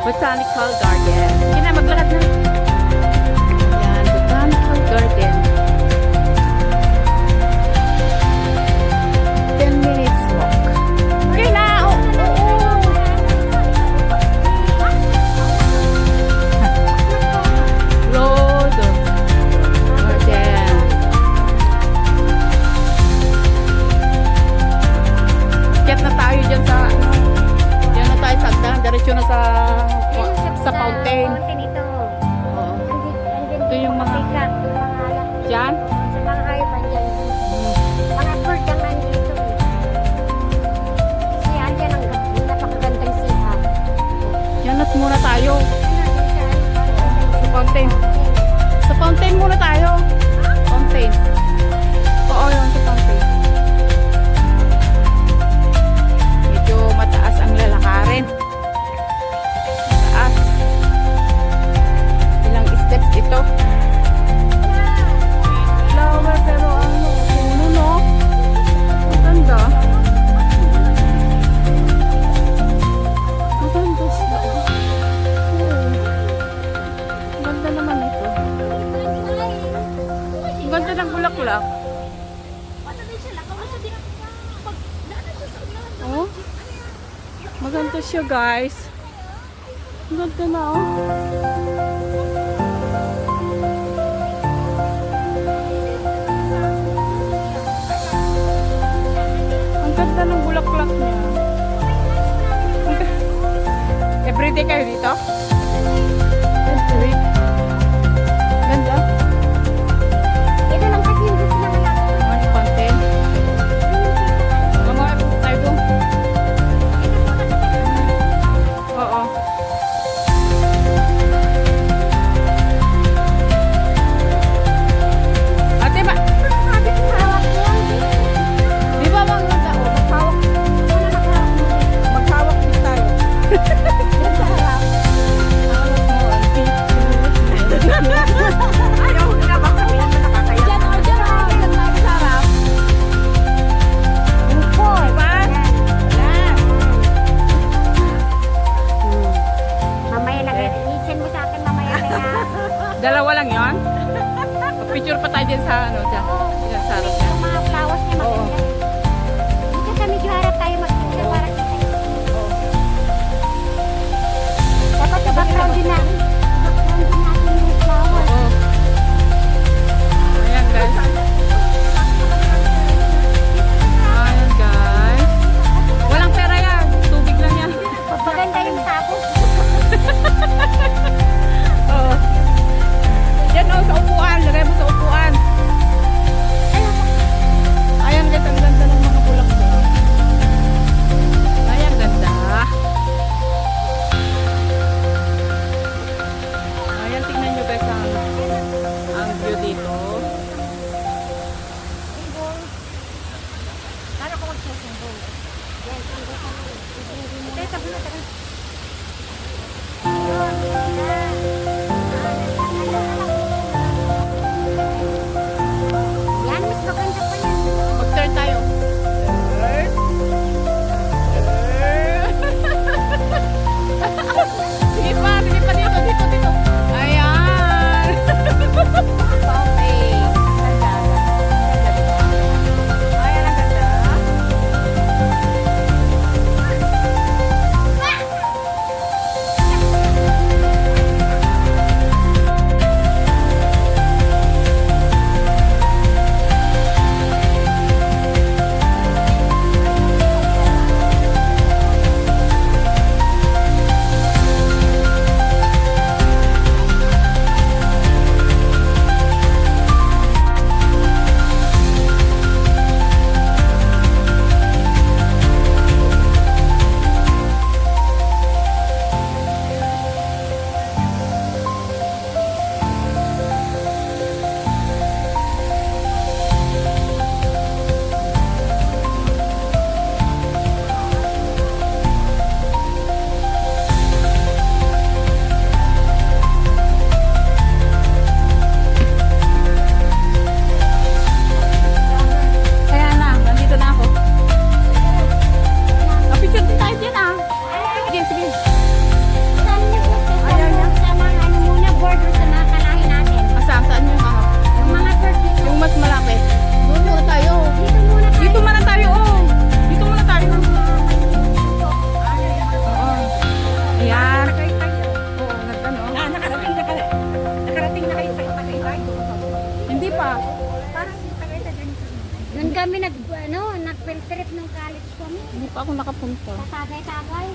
Botanical Garden. Sige na, maglakad na. Yan, Botanical Garden. 10 minutes walk. Okay na! Oh, Road Garden. Kiyat na tayo dyan sa yan na tayo sa agdan. Diretso na sa fountain. Ito. Oo. Ito yung mga dyan. Sa mga hayop andyan. Mga bird ang nandito. Siya andyan ang napakagandang siha. Yan at muna tayo. Sa fountain. Sa fountain muna tayo. Fountain. Oo, yun sa fountain. Medyo mataas ang lalakarin. Mataas. Ilang steps ito. Flower pero ano, puno no? Ang ganda. Ang ganda siya. Oo. Ang ganda naman ito. Ang ganda ng bulaklak. Oh. Maganda siya, guys. Ang ganda na, oh. Ang ganda ng bulaklak niya. Everyday kayo dito? Every. Ganda. Ito lang kasi yung gusto naman natin. Ano content? Mga tayo doon. Oo. Ate ba? Sabi ko hawak mo. Di ba maganda? O, maghawak. Ano nakahawak mo? Maghawak din tayo. Yan sa harap. Hawak mo, auntie. Ayaw na ba kami naman nakakaya? Diyan o, diyan o. Diyan tayo sa harap. Upo. Diba? Yan. Mamaya nag-iisin mo sa akin mamaya kaya. Dalawa lang yon. Picture pa tayo din sa ano, dyan. Diyan sa harap niya. Yung mga flowers niya Oo. maganda. Dito sa medyo harap tayo mag-picture para kita yung dapat sa background din natin. Background din natin yung flowers. Oo. Ayan, guys. Ayan, guys. Walang pera yan. Tubig lang yan. Maganda yung sako. Oo. Yan o, sa upuan. Lagay mo sa upuan. pa. Nung kami nag-field trip nung college kami. Hindi pa ako nakapunta. Sa Tagay-Tagay.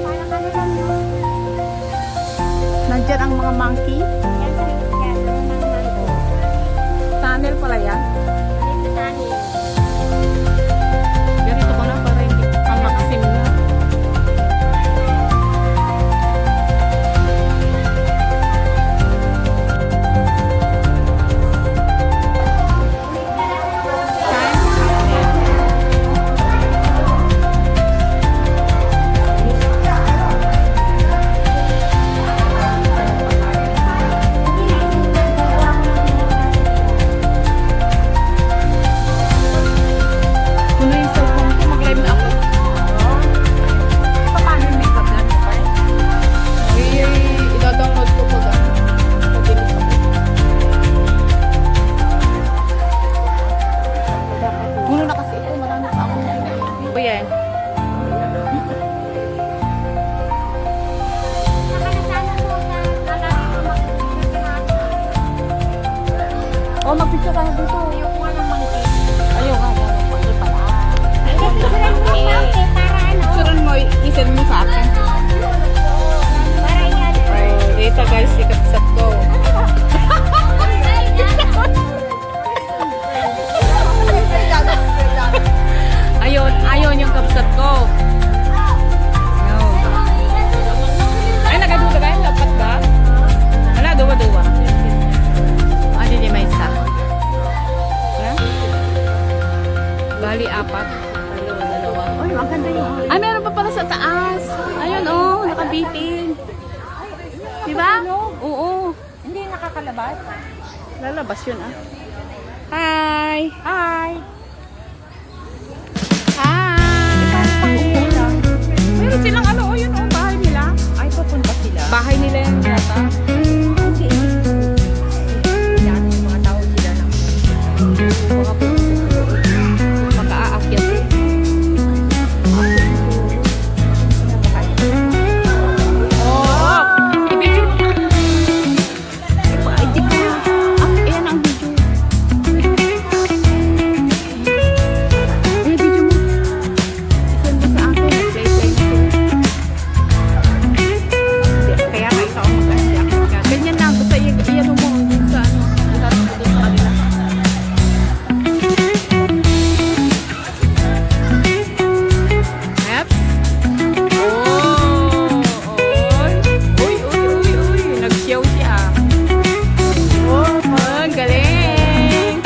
Parang ano lang yun. Nandyan ang mga monkey. Yan sa yan, mga mango. Tunnel pala yan. Alin sa tani. Ganito ko lang para hindi ang maxim na. Puno yung cellphone ko, mag-live na ako. Paano yung makeup lang pa? I-download ko po doon. Pag-inis ako. Puno na kasi ito, marami pa ako. O yan. Nakakasama ko sa lalaki ko O, mag-picture ka na dito. Ayoko nga ng monkey. Ayaw nga, monkey pala. Picturean mo ng monkey para ano? Picturean mo, isend mo sa akin. Para yan. Dito guys, ikapsat ko. Ayun yung kapsat ko. Ayun. Ay, nagaduga ba yun? Dapat ba? Wala, duwa-duwa. Ano di may isa? Wala? Bali, apat. Dalawa. Uy, maganda yun. Ay, meron pa pala sa taas. Ayun, oh, nakabitin. Diba? Oo. Hindi nakakalabas. Lalabas yun, ah. Hi! Hi! Hi! Meron silang ano, oh, yun, oh, bahay nila. Ay, papunta sila. Bahay nila yung yata. Hindi. Yan, mga tao sila ng mga Maka-aakyat eh. Oh! I-video mo. Ay, di ba? Ayan ang video. Ay, video mo. I-send mo sa akin. Play-play mo. Kaya nga ikaw mag-akyat. Ganyan lang. Basta iyan mo hanggang sa ano. Iharap mo doon sa kanila. Eps. Oh, oy. Uy. Nag-show siya. Oh, ang galing.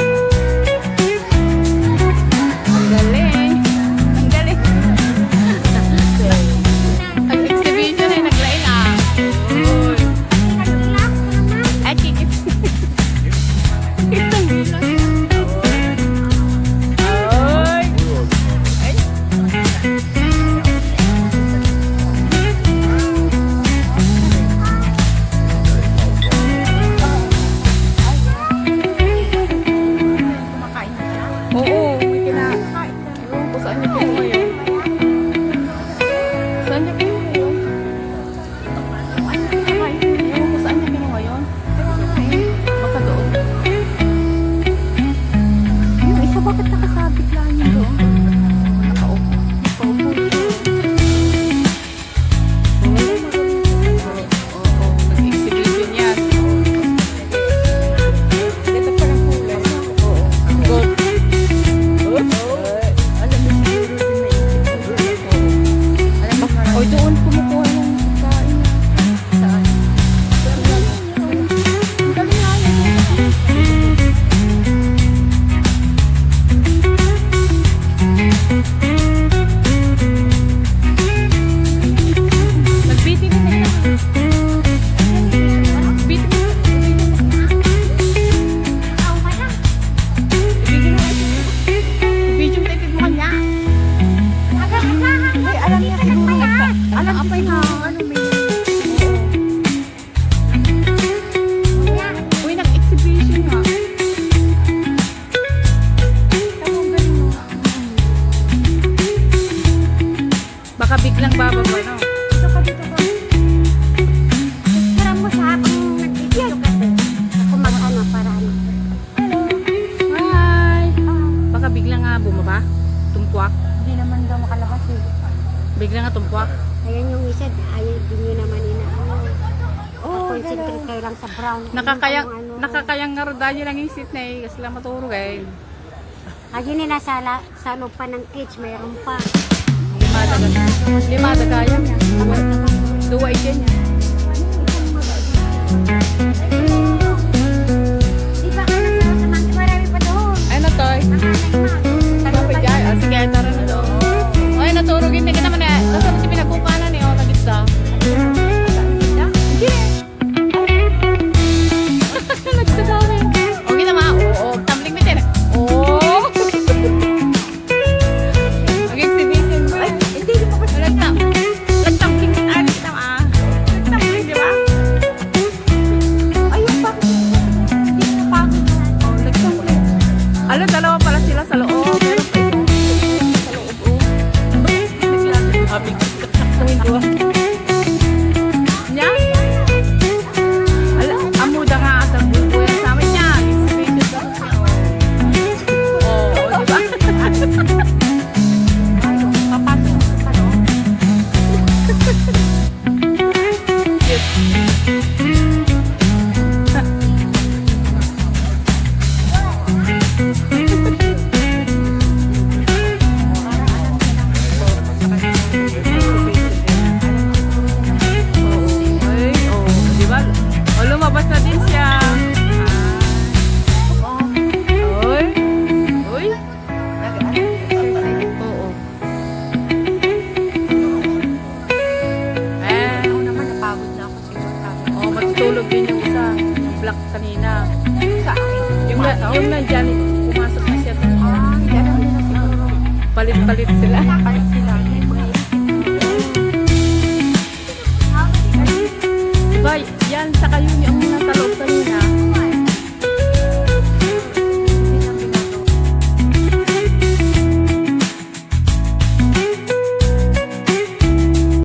Ang galing. Ang galing. Ang exhibition ay naglain ah. Uy. Ay, kikis. Isang bilang. Oy. Ay. kumakain na siya. Oo, may kinakain. Ewan ko saan niya kinuha yun. Saan niya kinuha yun? Ano kinakain? Ewan ko saan niya kinuha yun. Baka doon. Yung isa bakit nakasabit lang yun doon? Nakaupo. Nakaupo. Oo, nag-exhibition yan. Ito palang kulay. Oo. Good. Alam mo, siguro din naisip ko. Alam mo, O doon kumukuha ng kain. saan? Ang galing nga yun. Nag-beating na yan. Beating na. Video mo tayo mo kanya. Ay, alam niya siguro. Alam Apa niya yun? siguro. Ano may... Uy, nag-exhibition nga. Ang galing mo. Baka biglang bababa, no? Dito ka. bigla nga bumaba. Tumpuak. Hindi naman daw makalabas eh. Bigla nga tumpuak. Ayan yung isa, ayaw din nyo naman inaano. Concentrate kayo lang sa brown. Nakakayang nga roda nyo lang yung seat na eh. Kasi lang maturog eh. Ayun nila sa loob pa ng cage, mayroon pa. Lima kaya niya. Dua idea niya. Di ba ka nagsasaman? Marami pa doon. Ay na toy. Kapit dyan. Ah, sige, tara na doon. Ay, naturugin din ka naman eh. Kasi si pinagkukanan eh. O, nagitsa. Hindi. Nagitsa daw eh. O, kita ma. Oo, tumbling bitin. Oo. Mag-exhibition mo. Ay, hindi. Nagtumbling. Ay, kita ma. Nagtumbling, di ba? Ayun pa. Hindi na pa. O, nagtumbling. Alam, dalawa pala sila sa loob. Meron pa isa. Sa loob, oh. Happy ka. Window. Nya? Ala, amuda nga at ang buhay sa amin niya. Exhibition daw siya. Oh, di ba? Papasok sa loob. Oy, oh, di ba? O, lumabas na din siya. Oy. Oy. Oo. Eh, naman, napagod na ako siguro. oh, matutulog din yung isa. Yung black kanina. Yung nandyan, pumasok na siya. Gano'n din na siguro. Palit-palit sila. Palit sila. Diba, yan sa kayo niyo.